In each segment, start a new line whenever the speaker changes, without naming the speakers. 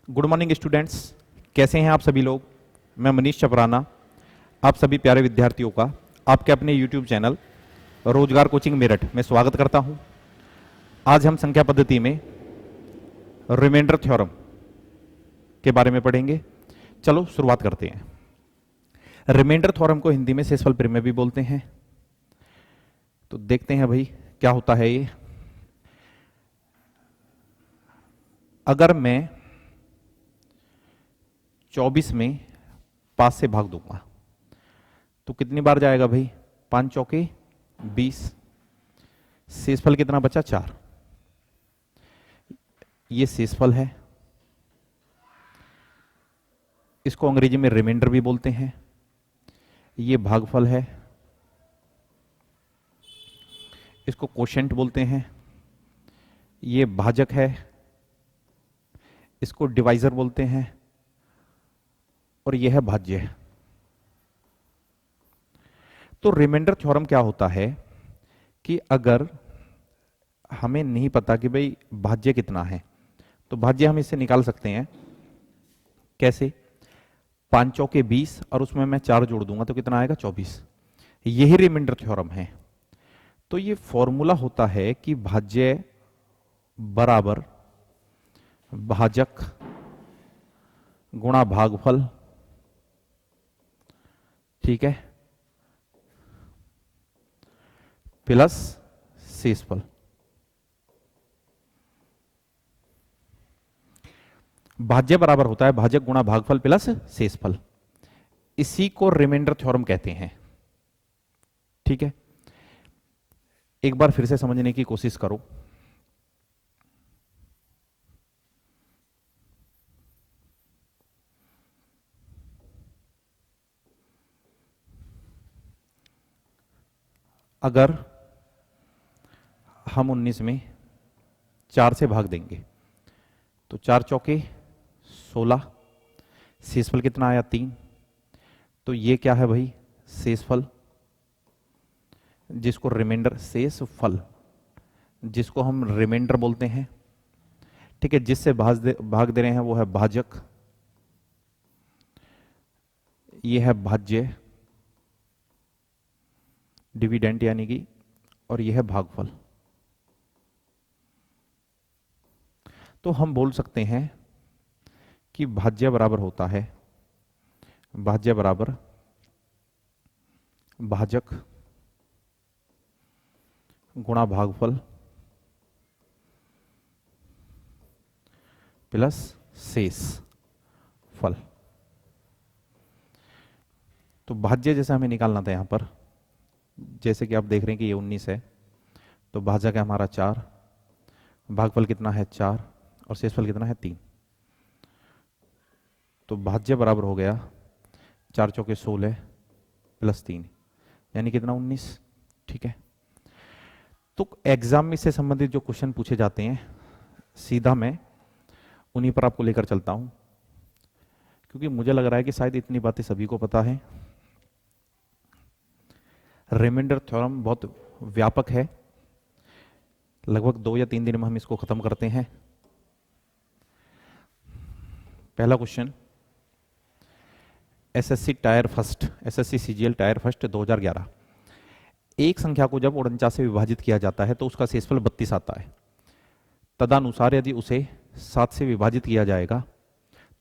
Good morning students, कैसे हैं आप सभी लोग। मैं मनीष चपराना आप सभी प्यारे विद्यार्थियों का आपके अपने यूट्यूब चैनल रोजगार कोचिंग मेरठ में स्वागत करता हूं। आज हम संख्या पद्धति में रिमाइंडर थ्योरम के बारे में पढ़ेंगे। चलो शुरुआत करते हैं। रिमाइंडर थ्योरम को हिंदी में शेषफल प्रमेय भी बोलते हैं। तो देखते हैं भाई क्या होता है ये। अगर मैं 24 में 5 से भाग दूंगा तो कितनी बार जाएगा भाई? 5 चौके 20। शेषफल कितना बचा? 4। ये शेषफल है, इसको अंग्रेजी में रिमाइंडर भी बोलते हैं। ये भागफल है, इसको कोशेंट बोलते हैं। ये भाजक है, इसको डिवाइजर बोलते हैं। और यह है भाज्य। तो रिमाइंडर थ्योरम क्या होता है कि अगर हमें नहीं पता कि भाई भाज्य कितना है तो भाज्य हम इससे निकाल सकते हैं। कैसे? 5 चौके 20 और उसमें मैं 4 जोड़ दूंगा तो कितना आएगा? 24। यही रिमाइंडर थ्योरम है। तो ये फॉर्मूला होता है कि भाज्य बराबर भाजक गुणा भागफल, ठीक है, प्लस शेषफल। भाज्य बराबर होता है भाजक गुणा भागफल प्लस शेषफल। इसी को रिमाइंडर थ्योरम कहते हैं। ठीक है, एक बार फिर से समझने की कोशिश करो। अगर हम 19 में 4 से भाग देंगे तो 4 चौके 16। शेषफल कितना आया? 3। तो ये क्या है भाई? शेषफल, जिसको रिमाइंडर, शेषफल जिसको हम रिमाइंडर बोलते हैं। ठीक है, जिससे भाग दे रहे हैं वो है भाजक, ये है भाज्य डिविडेंड यानी कि, और यह है भागफल। तो हम बोल सकते हैं कि भाज्य बराबर होता है भाज्य बराबर भाजक गुणा भागफल प्लस शेषफल। तो भाज्य जैसे हमें निकालना था यहां पर, जैसे कि आप देख रहे हैं कि ये 19 है तो भाजक है हमारा 4, भागफल कितना है? 4, और शेषफल कितना है? 3। तो भाज्य बराबर हो गया 4 चौके 16 प्लस 3 यानी कितना? 19। ठीक है, तो एग्जाम में से संबंधित जो क्वेश्चन पूछे जाते हैं सीधा मैं उन्हीं पर आपको लेकर चलता हूं, क्योंकि मुझे लग रहा है कि शायद इतनी बातें सभी को पता है। रिमाइंडर थ्योरम बहुत व्यापक है, लगभग 2 या 3 दिन में हम इसको खत्म करते हैं। पहला question, SSC tyre first, SSC CGL tyre first 2011। एक संख्या को जब 49 से विभाजित किया जाता है तो उसका शेषफल 32 आता है। तदनुसार यदि उसे 7 से विभाजित किया जाएगा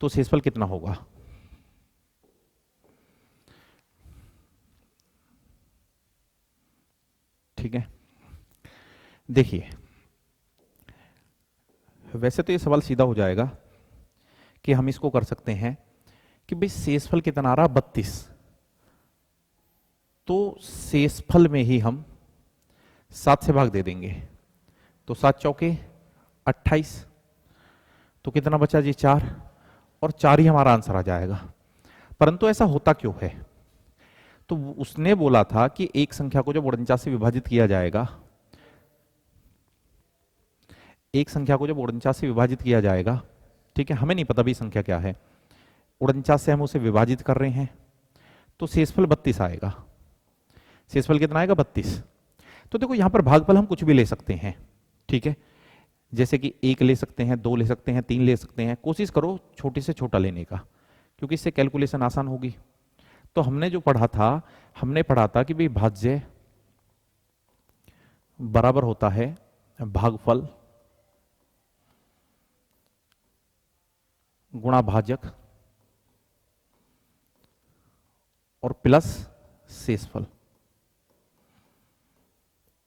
तो शेषफल कितना होगा? ठीक है, देखिए वैसे तो ये सवाल सीधा हो जाएगा कि हम इसको कर सकते हैं कि भाई शेषफल कितना आ रहा? 32। तो शेषफल में ही हम 7 से भाग दे देंगे तो 7 चौके 28। तो कितना बचा जी? 4, और 4 ही हमारा आंसर आ जाएगा। परंतु ऐसा होता क्यों है? तो उसने बोला था कि एक संख्या को जब 49 से विभाजित किया जाएगा, एक संख्या को जब 49 से विभाजित किया जाएगा, ठीक है, हमें नहीं पता भी संख्या क्या है, 49 से हम उसे विभाजित कर रहे हैं तो शेषफल 32 आएगा। शेषफल कितना आएगा? 32। तो देखो यहां पर भागफल हम कुछ भी ले सकते हैं, ठीक है, जैसे कि 1 ले सकते हैं, 2 ले सकते हैं, 3 ले सकते हैं, कोशिश करो छोटे से छोटा लेने का, क्योंकि इससे कैलकुलेशन आसान होगी। तो हमने जो पढ़ा था, हमने पढ़ा था कि भाई भाज्य बराबर होता है भागफल गुणा भाजक और प्लस शेषफल।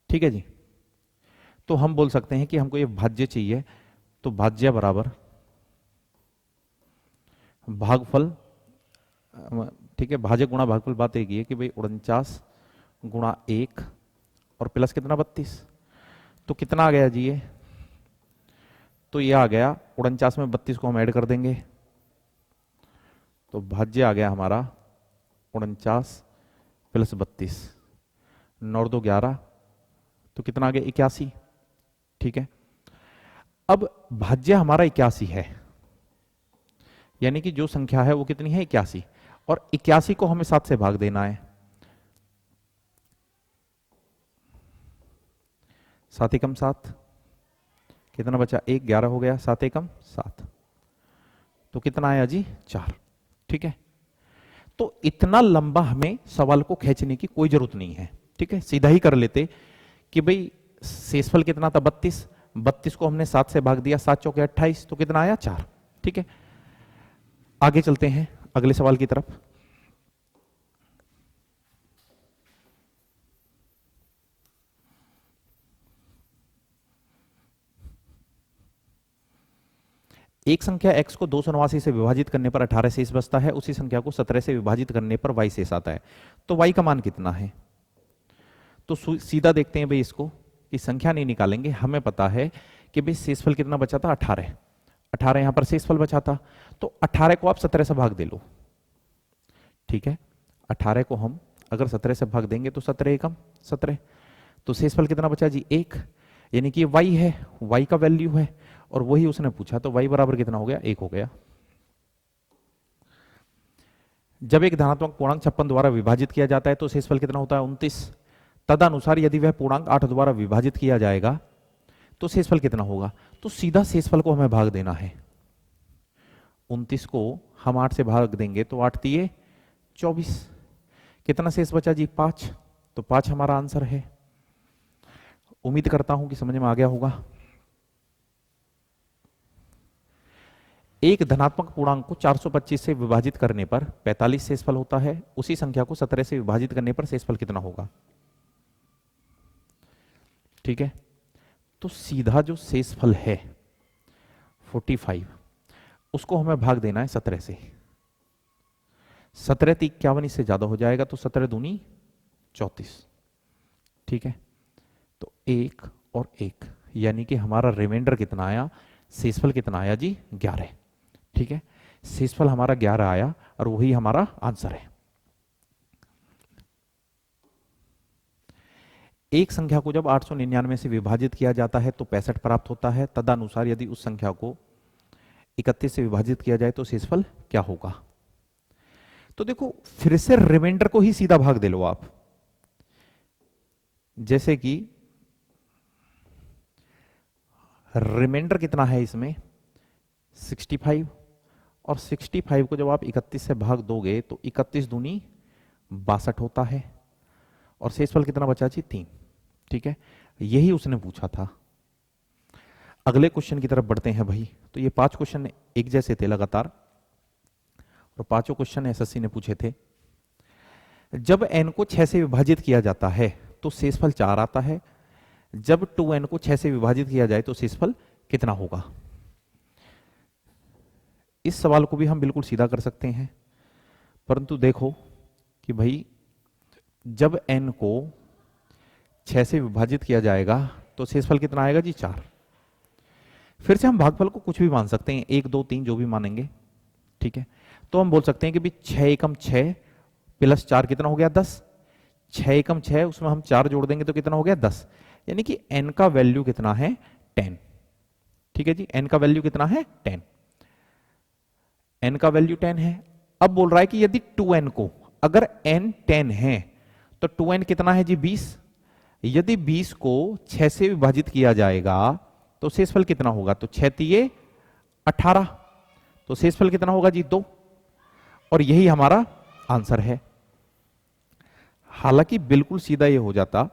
ठीक है जी। तो हम बोल सकते हैं कि हमको ये भाज्य चाहिए, तो भाज्य बराबर भागफल, ठीक है, भाजक गुणा भागफल। बात एक ही है कि भाई 49 गुणा 1 और प्लस कितना 32, तो कितना आ गया जी ये, तो ये आ गया 49 में 32 को हम ऐड कर देंगे, तो भाज्य आ गया हमारा 49 प्लस 32, 9 2 11, तो कितना आ गया 81। ठीक है, अब भाज्य हमारा 81 है, यानी कि जो संख्या है वो कितनी है 81, और 81 को हमें 7 से भाग देना है। 7 एकम 7, कितना बचा 1, 11 हो गया, 7 एकम 7, तो कितना आया जी 4। ठीक है, तो इतना लंबा हमें सवाल को खींचने की कोई जरूरत नहीं है। ठीक है, सीधा ही कर लेते कि भाई शेषफल कितना था 32, 32 को हमने 7 से भाग दिया, 7 चौके 28, तो कितना आया 4। ठीक है, आगे चलते हैं अगले सवाल की तरफ। एक संख्या x को 289 से विभाजित करने पर 18 शेष बचता है, उसी संख्या को 17 से विभाजित करने पर y शेष आता है, तो y का मान कितना है। तो सीधा देखते हैं भाई इसको, कि संख्या नहीं निकालेंगे, हमें पता है कि भाई शेषफल कितना बचा था 18, 18 यहां पर शेषफल बचा था, तो 18 को आप 17 से भाग दे लो। ठीक है, 18 को हम अगर 17 से भाग देंगे तो 17 एकम 17, तो शेषफल कितना बचा जी 1, यानी कि y है, y का वैल्यू है, और वही उसने पूछा, तो y बराबर कितना हो गया 1 हो गया। जब एक धनात्मक पूर्णांक 56 द्वारा विभाजित किया जाता है तो शेषफल कितना होता है 29, तदनुसार यदि वह पूर्णांक 8 द्वारा विभाजित किया जाएगा तो शेषफल कितना होगा, तो सीधा शेषफल को हमें भाग देना है। 29 को हम 8 से भाग देंगे तो 8 दिए 24, कितना शेष बचा जी 5, तो 5 हमारा आंसर है। उम्मीद करता हूं कि समझ में आ गया होगा। एक धनात्मक पूर्णांक को 425 से विभाजित करने पर 45 शेषफल होता है, उसी संख्या को 17 से विभाजित करने पर शेषफल कितना होगा। ठीक है, तो सीधा जो शेषफल है 45, उसको हमें भाग देना है 17 से। 17 × 51 इससे ज्यादा हो जाएगा, तो 17 दूनी 34। ठीक है, तो 1 और 1, यानी कि हमारा रिमाइंडर कितना आया, शेषफल कितना आया जी 11। ठीक है, शेषफल हमारा 11 आया और वही हमारा आंसर है। एक संख्या को जब 899 से विभाजित किया जाता है तो 65 प्राप्त होता है, तदनुसार यदि उस संख्या को 31 से विभाजित किया जाए तो शेषफल क्या होगा। तो देखो फिर से रिमाइंडर को ही सीधा भाग दे लो आप, जैसे कि रिमाइंडर कितना है इसमें 65, और 65 को जब आप 31 से भाग दोगे तो 31 दूनी 62 होता है, और शेषफल कितना बचा जी 3। ठीक है, यही उसने पूछा था। अगले क्वेश्चन की तरफ बढ़ते हैं भाई। तो ये 5 क्वेश्चन एक जैसे थे लगातार, और 5 क्वेश्चन एसएससी ने पूछे थे। जब n को 6 से विभाजित किया जाता है तो शेषफल 4 आता है, जब 2n को 6 से विभाजित किया जाए तो शेषफल कितना होगा। इस सवाल को भी हम बिल्कुल सीधा कर सकते हैं, परंतु देखो कि भाई जब n को 6 से विभाजित किया जाएगा तो शेषफल कितना आएगा जी 4। फिर से हम भागफल को कुछ भी मान सकते हैं, 1 2 3 जो भी मानेंगे। ठीक है, तो हम बोल सकते हैं कि भाई 6 एकम 6 प्लस 4 कितना हो गया 10, 6 एकम 6 उसमें हम 4 जोड़ देंगे तो कितना हो गया 10, यानी कि n का वैल्यू कितना है 10। ठीक है जी, n का वैल्यू कितना है 10, n का वैल्यू 10 है। अब बोल रहा है कि यदि 2n को, अगर n 10 है तो 2n कितना है जी 20, यदि 20 को 6 से विभाजित किया जाएगा तो शेषफल कितना होगा, तो 6 तिये 18, तो शेषफल कितना होगा जी 2, और यही हमारा आंसर है। हालांकि बिल्कुल सीधा ये हो जाता,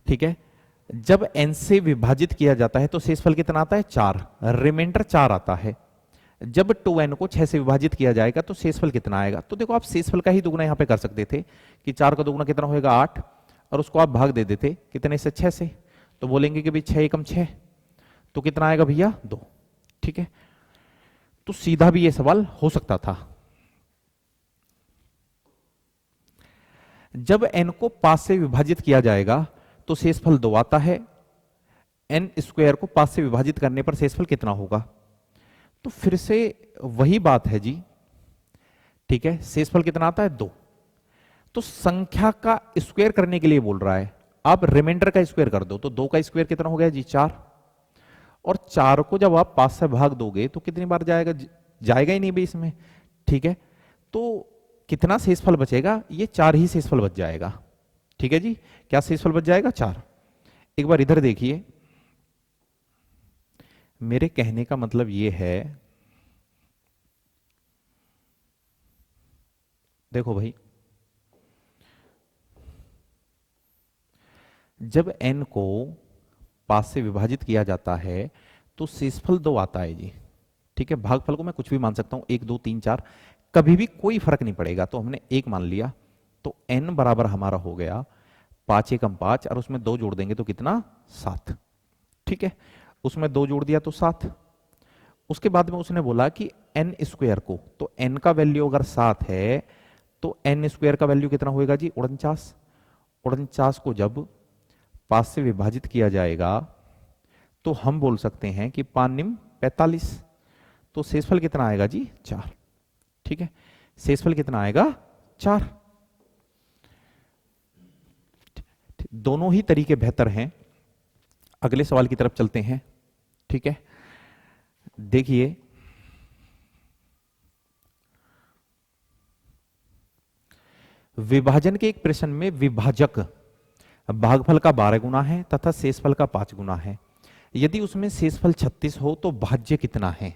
ठीक है, जब n से विभाजित किया जाता है तो शेषफल कितना आता है 4, रिमाइंडर 4 आता है। जब 2n को 6 से विभाजित किया जाएगा तो शेषफल कितना आएगा, तो देखो आप शेषफल का ही दुगना यहां पे कर सकते थे कि 4 का दुगना कितना होगा 8, और उसको आप भाग दे देते कितने से 6 से, तो बोलेंगे कि भाई 6 एकम 6, तो कितना आएगा भैया 2, ठीक है। तो सीधा भी ये सवाल हो सकता था। जब n को 5 से विभाजित किया जाएगा तो शेषफल 2 आता है, n स्क्वायर को 5 से विभाजित करने पर शेषफल कितना होगा, तो फिर से वही बात है जी, ठीक है, शेषफल कितना आता है 2, तो संख्या का स्क्वायर करने के लिए बोल रहा है, आप रिमाइंडर का स्क्वायर कर दो, तो 2 का स्क्वायर कितना हो गया जी 4, और 4 को जब आप 5 से भाग दोगे तो कितनी बार जाएगा, जाएगा ही नहीं भाई इसमें, ठीक है, तो कितना शेषफल बचेगा, ये 4 ही शेषफल बच जाएगा, ठीक है जी, क्या शेषफल बच जाएगा 4। एक बार इधर देखिए, मेरे कहने का मतलब ये है, देखो भाई, जब n को 5 से विभाजित किया जाता है तो शेषफल 2 आता है जी, ठीक है, भागफल को मैं कुछ भी मान सकता हूं, 1 2 3 4, कभी भी कोई फर्क नहीं पड़ेगा, तो हमने 1 मान लिया, तो n बराबर हमारा हो गया 5 एकम 5, और उसमें 2 जोड़ देंगे तो कितना 7, ठीक है, उसमें 2 जोड़ दिया तो 7। उसके बाद में उसने बोला कि n स्क्वायर को, तो n का वैल्यू अगर 7 है तो n स्क्वायर का वैल्यू कितना होएगा जी 49, 49 को जब 5 से विभाजित किया जाएगा तो हम बोल सकते हैं कि 5 निम 45, तो शेषफल कितना आएगा जी 4, ठीक है, शेषफल कितना आएगा 4। दोनों ही तरीके बेहतर हैं। अगले सवाल की तरफ चलते हैं, ठीक है, देखिए विभाजन के एक प्रश्न में विभाजक भागफल का 12 गुना है तथा शेषफल का 5 गुना है, यदि उसमें शेषफल 36 हो तो भाज्य कितना है।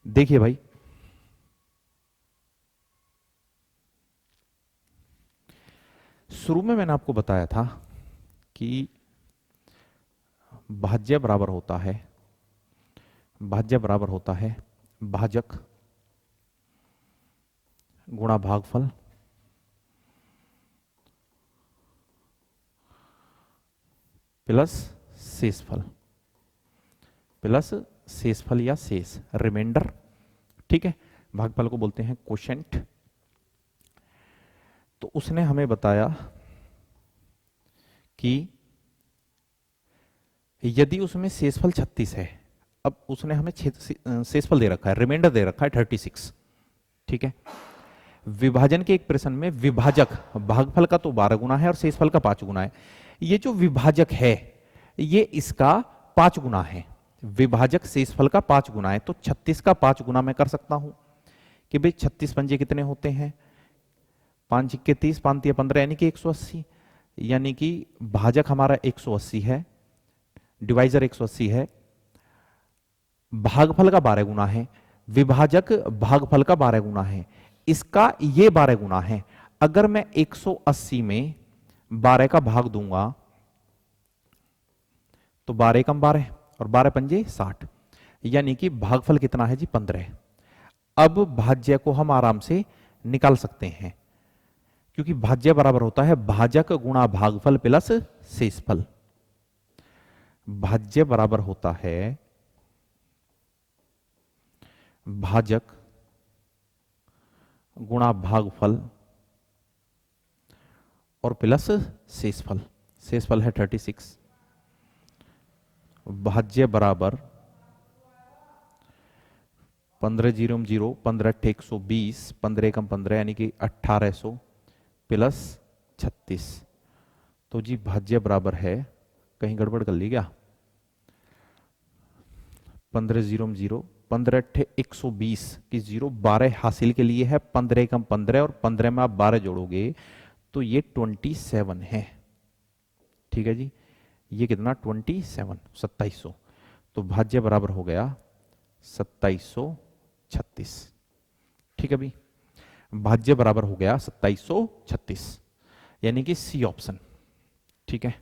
देखिए भाई, शुरू में मैंने आपको बताया था कि भाज्य बराबर होता है, भाज्य बराबर होता है भाजक गुणा भागफल प्लस शेषफल, प्लस शेषफल या शेष रिमाइंडर, ठीक है, भागफल को बोलते हैं कोशेंट। तो उसने हमें बताया कि यदि उसमें शेषफल 36 है, अब उसने हमें शेषफल दे रखा है, रिमाइंडर दे रखा है 36, ठीक है, विभाजन के एक प्रश्न में विभाजक भागफल का तो 12 गुना है और शेषफल का 5 गुना है, ये जो विभाजक है ये इसका 5 गुना है, विभाजक शेषफल का 5 गुना है, तो 36 का 5 गुना मैं कर सकता हूं कि भाई 36 पंजे कितने होते हैं, 5 के 30, 5 या 15 यानी कि 180, यानी कि भाजक हमारा 180 है, डिवाइजर 180 है, भागफल का 12 गुना है, विभाजक भागफल का 12 गुना है, इसका ये 12 गुना है। अगर मैं 180 में 12 का भाग दूंगा तो 12 कम 12 और 12 पंजे 60, यानी कि भागफल कितना है जी 15। अब भाज्य को हम आराम से निकाल सकते हैं क्योंकि भाज्य बराबर होता है भाजक गुणा भागफल प्लस शेषफल। भाज्य बराबर होता है भाजक गुणा भागफल और प्लस शेषफल, शेषफल है 36, भाज्य बराबर 15 0 0 15 120, 15 एकम 15 यानी कि 1800 प्लस 36, तो जी भाज्य बराबर है, कहीं गड़बड़ कर ली क्या, 15 0 0 15 120 की 0 12 हासिल के लिए है, 15 एकम 15 और 15 में आप 12 जोड़ोगे तो ये 27 है, ठीक है जी, ये कितना 2700। तो भाज्य बराबर हो गया 2736। ठीक है भाई, भाज्य बराबर हो गया 2736, यानी कि सी ऑप्शन। ठीक है,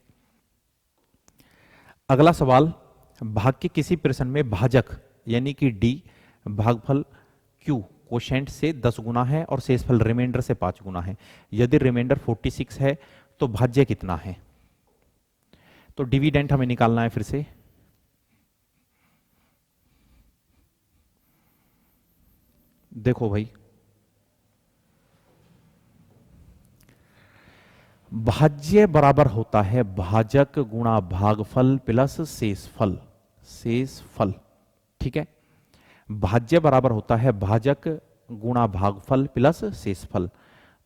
अगला सवाल, भाग के किसी प्रश्न में भाजक यानी कि डी भागफल क्यू कोशेंट से 10 गुना है और शेषफल रिमाइंडर से 5 गुना है। यदि रिमाइंडर 46 है तो भाज्य कितना है? तो डिविडेंट हमें निकालना है फिर से। देखो भाई, भाज्य बराबर होता है भाजक गुणा भागफल प्लस शेषफल। शेषफल, ठीक है, भाज्य बराबर होता है भाजक गुणा भागफल प्लस शेषफल।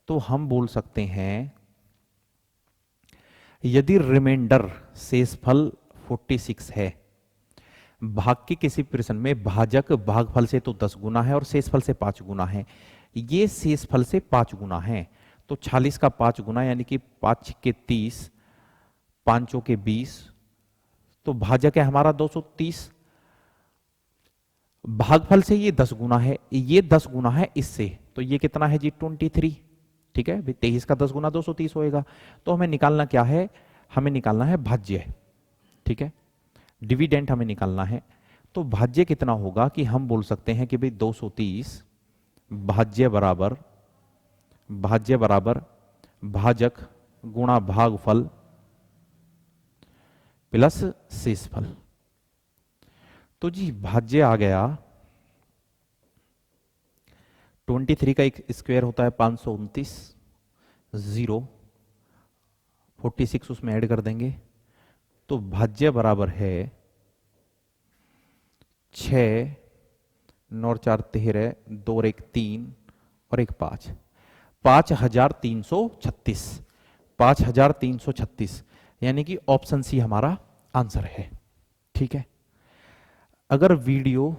तो हम बोल सकते हैं यदि रिमाइंडर शेषफल 46 है, भाग के किसी प्रश्न में भाजक भागफल से तो 10 गुना है और शेषफल से 5 गुना है, ये शेषफल से 5 गुना है, तो 46 का 5 गुना यानी कि 5 के 30, 5 के 20, तो भाजक है हमारा 230। भागफल से ये 10 गुना है, ये 10 गुना है इससे, तो ये कितना है जी 23। ठीक है, 23 का 10 गुना 230 होएगा। तो हमें निकालना क्या है? हमें निकालना है भाज्य। ठीक है, डिविडेंट हमें निकालना है। तो भाज्य कितना होगा कि हम बोल सकते हैं कि भाई 230 भाज्य बराबर भाजक गुणा भागफल प्लस शेषफल। तो जी भाज्य आ गया 23 का एक स्क्वायर होता है 529, 0 46 उसमें ऐड कर देंगे, तो भाज्य बराबर है 6, 9 4 13, 2 और 1 3 और 1 5, 5336। 5336 यानी कि ऑप्शन सी हमारा आंसर है। ठीक है, अगर वीडियो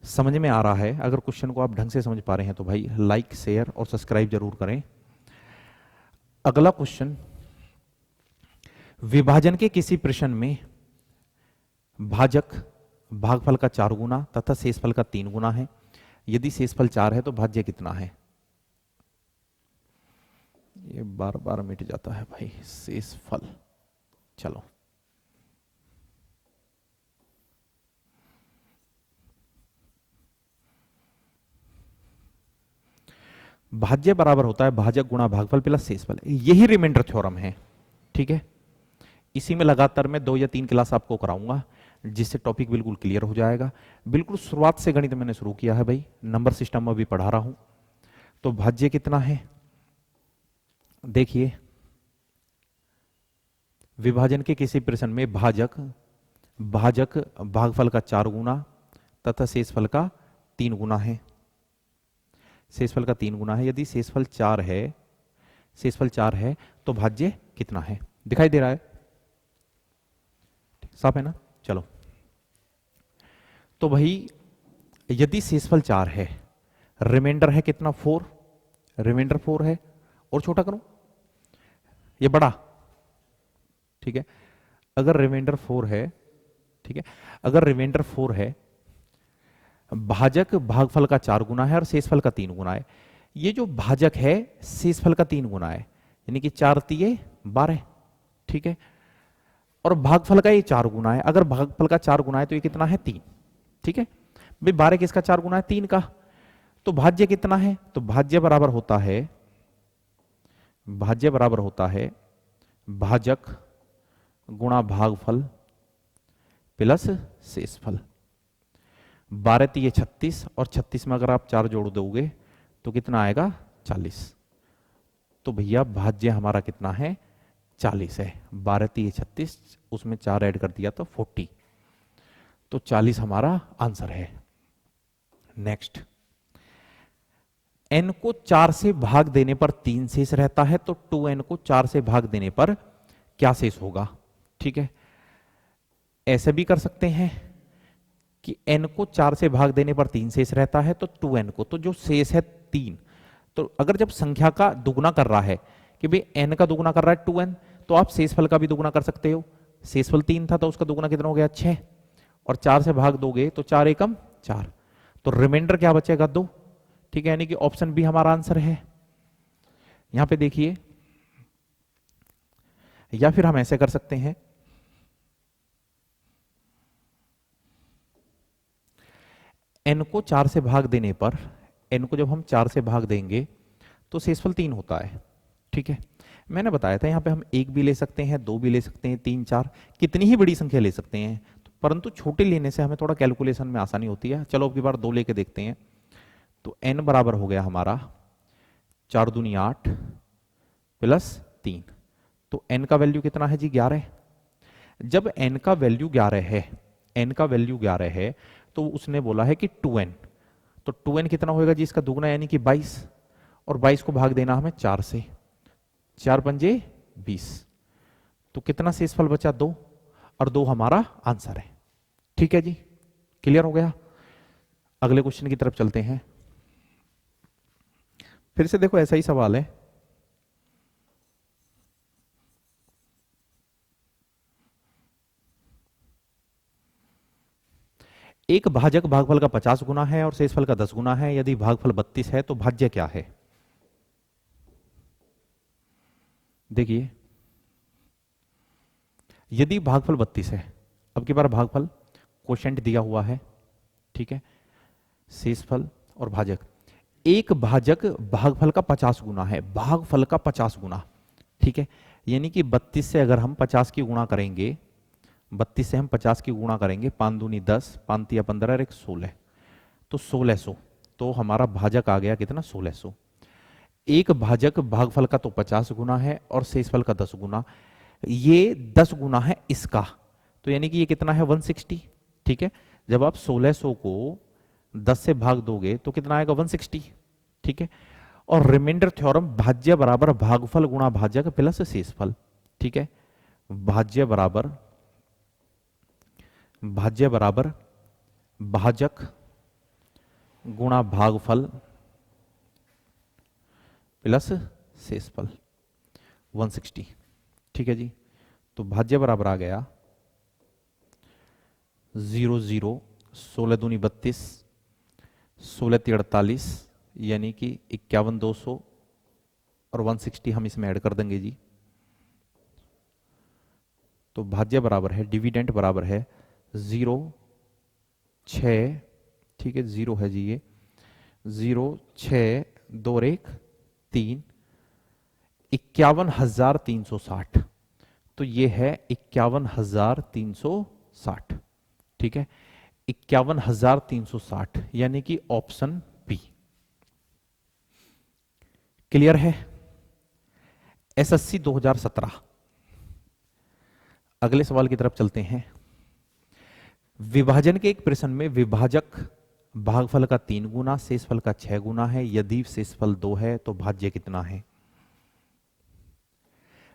समझ में आ रहा है, अगर क्वेश्चन को आप ढंग से समझ पा रहे हैं तो भाई लाइक शेयर और सब्सक्राइब जरूर करें। अगला क्वेश्चन, विभाजन के किसी प्रश्न में भाजक भागफल का 4 गुना तथा शेषफल का 3 गुना है। यदि शेषफल 4 है तो भाज्य कितना है? ये बार बार मिट जाता है भाई, शेषफल। चलो, भाज्य बराबर होता है भाजक गुणा भागफल प्लस शेषफल। यही रिमाइंडर थ्योरम है। ठीक है, इसी में लगातार मैं 2 या 3 क्लास आपको कराऊंगा, जिससे टॉपिक बिल्कुल क्लियर हो जाएगा। बिल्कुल शुरुआत से गणित मैंने शुरू किया है भाई, नंबर सिस्टम में भी पढ़ा रहा हूं। तो भाज्य कितना है? देखिए, विभाजन के किसी प्रश्न में भाजक भागफल का 4 गुना तथा शेषफल का 3 गुना है। शेषफल का 3 गुना है। यदि शेषफल 4 है तो भाज्य कितना है? दिखाई दे रहा है? साफ है ना? चलो, तो भाई यदि शेषफल 4 है, रिमाइंडर है कितना? 4, रिमाइंडर 4 है, और छोटा करूं ये बड़ा। ठीक है, अगर रिमाइंडर 4 है, ठीक है, अगर रिमाइंडर 4 है, भाजक भागफल का 4 गुना है और शेषफल का 3 गुना है। ये जो भाजक है शेषफल का 3 गुना है, यानी कि 4 तिये 12। ठीक है, और भागफल का ये 4 गुना है। अगर भागफल का 4 गुना है तो ये कितना है? 3। ठीक है भाई, 12 किसका 4 गुना है? 3 का। तो भाज्य कितना है? तो भाज्य बराबर होता है भाजक गुणा भागफल प्लस शेषफल। 12 तिये 36, और 36 में अगर आप 4 जोड़ दोगे तो कितना आएगा? 40। तो भैया भाज्य हमारा कितना है? 40 है। 12 तिये 36, उसमें 4 ऐड कर दिया तो 40, तो 40 हमारा आंसर है। नेक्स्ट, n को 4 से भाग देने पर 3 शेष रहता है, तो 2n को 4 से भाग देने पर क्या शेष होगा? ठीक है, ऐसे भी कर सकते हैं कि n को 4 से भाग देने पर 3 शेष रहता है, तो 2n को, तो जो शेष है 3, तो अगर जब संख्या का दुगुना कर रहा है कि भाई n का दुगुना कर रहा है 2n, तो आप शेषफल का भी दुगुना कर सकते हो। शेषफल 3 था तो उसका दुगुना कितना हो गया 6, और 4 से भाग दोगे तो 4 एकम 4, तो रिमाइंडर क्या बचेगा 2। ठीक है, यानी कि ऑप्शन बी हमारा आंसर है। यहां पे देखिए, या फिर हम ऐसे कर सकते हैं, n को 4 से भाग देने पर, n को जब हम 4 से भाग देंगे तो शेषफल 3 होता है। ठीक है, मैंने बताया था यहां पे हम 1 भी ले सकते हैं, 2 भी ले सकते हैं, 3 4 कितनी ही बड़ी संख्या ले सकते हैं, परंतु छोटे लेने से हमें थोड़ा कैलकुलेशन में आसानी होती है। चलो अब की बार 2 लेके देखते हैं। तो n बराबर हो गया हमारा 4 दूनी 8 प्लस 3, तो n का वैल्यू कितना है जी 11। जब n का वैल्यू 11 है, n का वैल्यू 11 है, तो उसने बोला है कि 2n, तो 2n कितना होएगा जी इसका दुगना यानी कि 22, और 22 को भाग देना हमें 4 से, 4 पंजे 20, तो कितना शेषफल बचा 2, और 2 हमारा आंसर है। ठीक है जी, क्लियर हो गया। अगले क्वेश्चन की तरफ चलते हैं। फिर से देखो ऐसा ही सवाल है, एक भाजक भागफल का 50 गुना है और शेषफल का 10 गुना है। यदि भागफल 32 है तो भाज्य क्या है। देखिए, यदि भागफल 32 है, अब की बार भागफल कोशेंट दिया हुआ है, ठीक है, शेषफल और भाजक, एक भाजक भागफल का 50 गुना है, भागफल का 50 गुना, ठीक है, यानी कि 32 से अगर हम 50 की गुणा करेंगे, 32 से हम 50 की गुणा करेंगे, 5 दूनी 10, 5 तिया 15 और 1 16, तो 1600, तो हमारा भाजक आ गया कितना 1600। एक भाजक भागफल का तो 50 गुना है और शेषफल का 10 गुना, ये 10 गुना है इसका, तो यानी कि ये कितना है 160। ठीक है, जब आप 1600 को 10 से भाग दोगे तो कितना आएगा 160। ठीक है, और रिमाइंडर थ्योरम भाज्य बराबर भागफल गुणा भाजक प्लस शेषफल। ठीक है, भाज्य बराबर भाजक गुणा भागफल प्लस शेषफल 160। ठीक है जी, तो भाज्य बराबर आ गया 0 0, 16 दूनी 32, 16 ती 48, यानी कि 51,200, और 160 हम इसमें ऐड कर देंगे जी। तो भाज्य बराबर है, डिविडेंट बराबर है 0 6, ठीक है 0 है जी ये, 0 6 2 और 1 3, 51,360, तो ये है 51,360। ठीक है, 51,360 यानी कि ऑप्शन बी। क्लियर है। एसएससी 2017। अगले सवाल की तरफ चलते हैं। विभाजन के एक प्रश्न में विभाजक भागफल का 3 गुना शेषफल का 6 गुना है। यदि शेषफल 2 है तो भाज्य कितना है।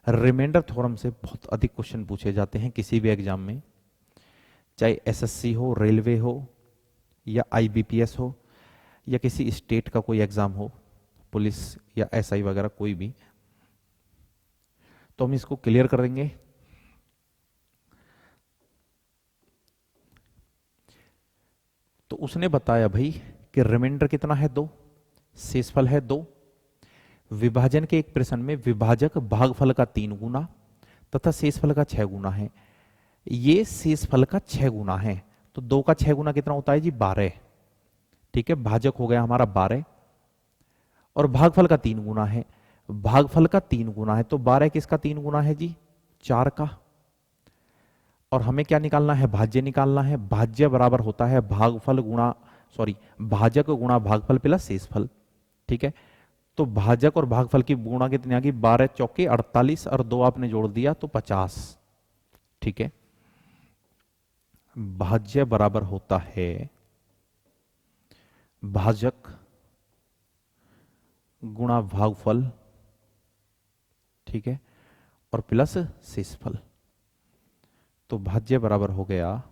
रिमाइंडर थ्योरम से बहुत अधिक क्वेश्चन पूछे जाते हैं किसी भी एग्जाम में, चाहे एसएससी हो, रेलवे हो, या आईबीपीएस हो, या किसी स्टेट का कोई एग्जाम हो, पुलिस या एसआई वगैरह कोई भी। तो हम इसको क्लियर करेंगे। तो उसने बताया भाई कि रिमाइंडर कितना है 2, शेषफल है 2, विभाजन के एक प्रश्न में विभाजक भागफल का 3 गुना तथा शेषफल का 6 गुना है। ये शेषफल का 6 गुना है, तो 2 का 6 गुना कितना होता है जी 12। ठीक है, भाजक हो गया हमारा 12, और भागफल का 3 गुना है, भागफल का 3 गुना है, तो 12 किसका 3 गुना है जी 4 का। और हमें क्या निकालना है, भाज्य निकालना है। भाज्य बराबर होता है भागफल गुणा, सॉरी, भाजक गुणा भागफल प्लस शेषफल। ठीक है, तो भाजक और भागफल की गुणा कितनी आ गई, 12 चौके 48, और 2 आपने जोड़ दिया तो 50। ठीक है, भाज्य बराबर होता है भाजक गुणा भागफल, ठीक है, और प्लस शेषफल। तो भाज्य बराबर हो गया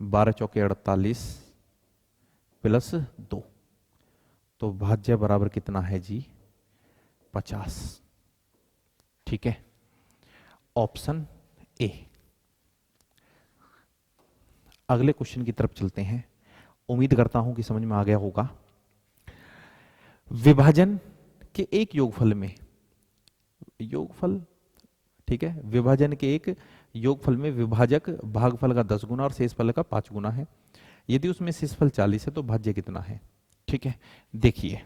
12 चौके 48 प्लस 2, तो भाज्य बराबर कितना है जी 50। ठीक है, ऑप्शन ए। अगले क्वेश्चन की तरफ चलते हैं, उम्मीद करता हूं कि समझ में आ गया होगा। विभाजन के एक योगफल में, योगफल, ठीक है, विभाजन के एक योगफल में विभाजक भागफल का 10 गुना और शेषफल का 5 गुना है। यदि उसमें शेषफल 40 है तो भाज्य कितना है? ठीक है, देखिए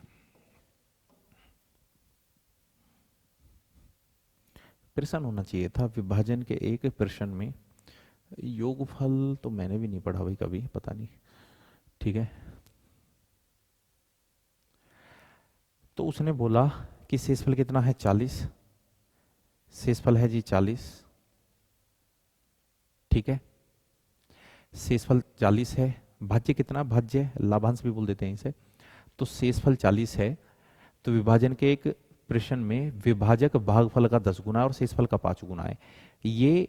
प्रश्न होना चाहिए था विभाजन के एक प्रश्न में योगफल, तो मैंने भी नहीं पढ़ा भाई कभी, पता नहीं। ठीक है, तो उसने बोला कि शेषफल कितना है? 40। शेषफल है जी 40, ठीक है, शेषफल 40 है। भाज्य कितना? भाज्य लाभांश भी बोल देते हैं इसे। तो शेषफल 40 है, तो विभाजन के एक प्रश्न में विभाजक भागफल का 10 गुना और शेषफल का 5 गुना है। ये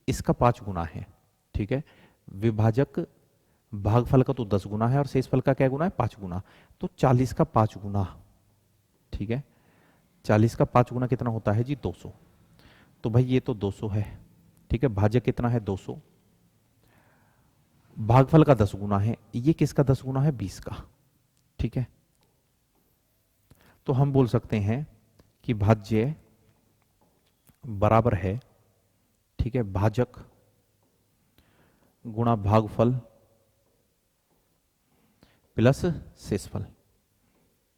इसका 5 गुना है, ठीक है। विभाजक भागफल का तो 10 गुना है और शेषफल का क्या गुना है? 5 गुना। तो 40 का 5 गुना, ठीक है, 40 का 5 गुना कितना होता है जी? 200। तो भाई ये तो 200 है, ठीक है। भाजक कितना है? 200। भागफल का 10 गुना है, ये किसका 10 गुना है? 20 का, ठीक है। तो हम बोल सकते हैं कि भाज्य बराबर है, ठीक है, भाजक गुणा भागफल प्लस शेषफल,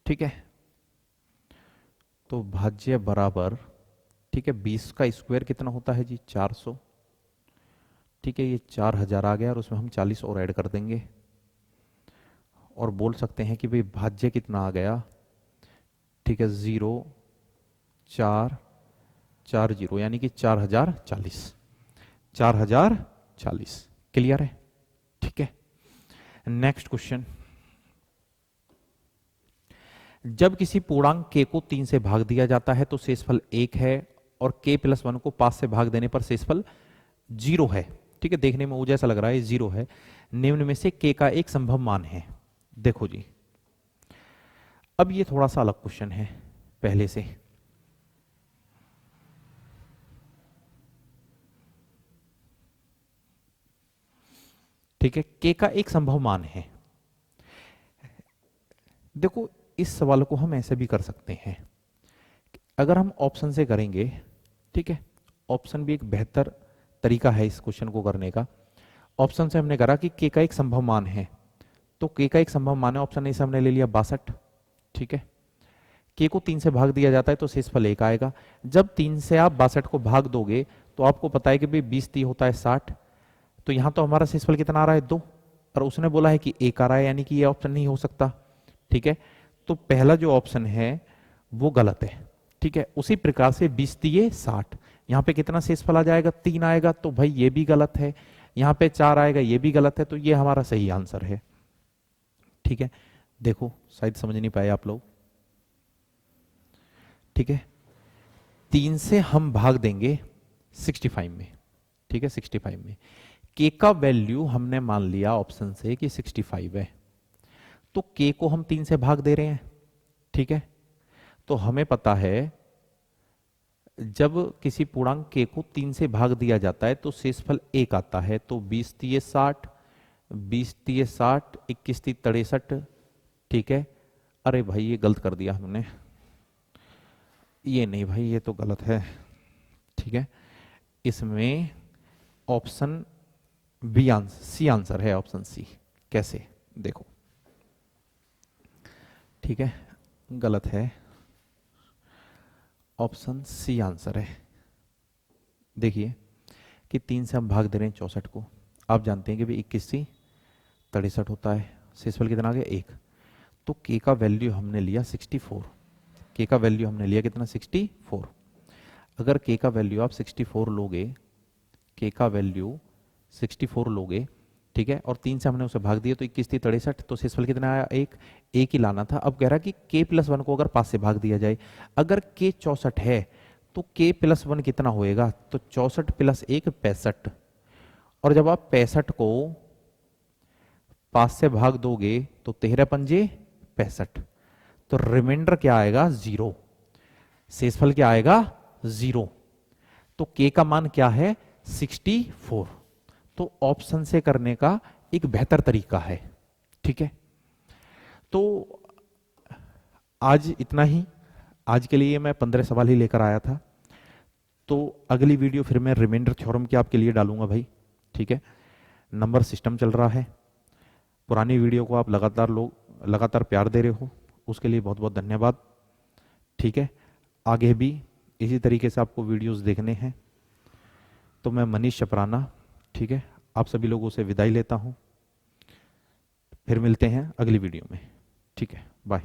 ठीक है। तो भाज्य बराबर, ठीक है, 20 का स्क्वायर कितना होता है जी? 400, ठीक है। ये 4000 आ गया और उसमें हम 40 और ऐड कर देंगे और बोल सकते हैं कि भाई भाज्य कितना आ गया? ठीक है, 0,440 यानी कि 4040, 4040। क्लियर है? ठीक है। नेक्स्ट क्वेश्चन, जब किसी पूर्णांक k को 3 से भाग दिया जाता है तो शेषफल 1 है और k प्लस 1 को 5 से भाग देने पर शेषफल 0 है, ठीक है। देखने में वो जैसा लग रहा है 0 है। निम्न में से k का एक संभव मान है। देखो जी, अब ये थोड़ा सा अलग क्वेश्चन है पहले से। ठीक है, k का एक संभव मान है। देखो इस सवाल को हम ऐसे भी कर सकते हैं, अगर हम ऑप्शन से करेंगे, ठीक है, ऑप्शन भी एक बेहतर तरीका है इस क्वेश्चन को करने का। ऑप्शन से हमने करा कि k का एक संभव मान है, तो k का एक संभव मान है, ऑप्शन ए से हमने ले लिया 62, ठीक है। k को 3 से भाग दिया जाता है तो शेषफल 1 आएगा। जब 3 से आप 62 को भाग दोगे तो आपको पता है कि भाई 20 3 होता है 60, तो यहां तो हमारा शेषफल कितना आ रहा है? 2, और उसने बोला है कि 1 आ रहा है, यानी कि ये ऑप्शन नहीं हो सकता, ठीक है। तो पहला जो ऑप्शन है वो गलत है, ठीक है। उसी प्रकार से 20 3 60, यहाँ पे कितना शेषफल आ जाएगा? 3 आएगा, तो भाई ये भी गलत है। यहाँ पे 4 आएगा, ये भी गलत है, तो ये हमारा सही आंसर है, ठीक है। देखो शायद समझ नहीं पाए आप लोग, ठीक है। 3 से हम भाग देंगे 65 में, ठीक है, 65 में k का वैल्यू हमने मान लिया ऑप्शन से कि 65 है, तो k को हम 3 से भाग दे रहे हैं, ठीक है। तो हमें पता है जब किसी पूर्णांक k को 3 से भाग दिया जाता है तो शेषफल 1 आता है। तो 20 3 60, 20 3 60, 21 3 63, ठीक है। अरे भाई ये गलत कर दिया हमने, ये नहीं भाई, ये तो गलत है, ठीक है। इसमें ऑप्शन बी सी आंसर है, ऑप्शन सी। कैसे? देखो, ठीक है, गलत है, ऑप्शन सी आंसर है। देखिए कि 3 से हम भाग दे रहे हैं 64 को, आप जानते हैं कि भाई 21 सी 63 होता है, शेषफल कितना आ गया? 1। तो k का वैल्यू हमने लिया 64, k का वैल्यू हमने लिया कितना? 64। अगर k का वैल्यू आप 64 लोगे, k का वैल्यू 64 लोगे, ठीक है, और 3 से हमने उसे भाग दिया तो 21 3 63, तो शेषफल कितना आया? 1। एक ही लाना था। अब कह रहा कि k प्लस 1 को अगर 5 से भाग दिया जाए, अगर k 64 है तो k प्लस 1 कितना होएगा? तो 64 प्लस 1 65, और जब आप 65 को 5 से भाग दोगे तो 13 पंजे 65, तो रिमाइंडर क्या आएगा? 0। शेषफल क्या आएगा? 0। तो k का मान क्या है 64। तो ऑप्शन से करने का एक बेहतर तरीका है। ठीक है, तो आज इतना ही। आज के लिए मैं 15 सवाल ही लेकर आया था। तो अगली वीडियो फिर मैं रिमाइंडर थ्योरम की आपके लिए डालूंगा भाई। ठीक है, नंबर सिस्टम चल रहा है। पुरानी वीडियो को आप लगातार प्यार दे रहे हो, उसके लिए बहुत बहुत धन्यवाद। ठीक है, आगे भी इसी तरीके से आपको वीडियोस देखने हैं। तो मैं मनीष चपराना, ठीक है, आप सभी लोगों से विदाई लेता हूं। फिर मिलते हैं अगली वीडियो में। ठीक है, बाय।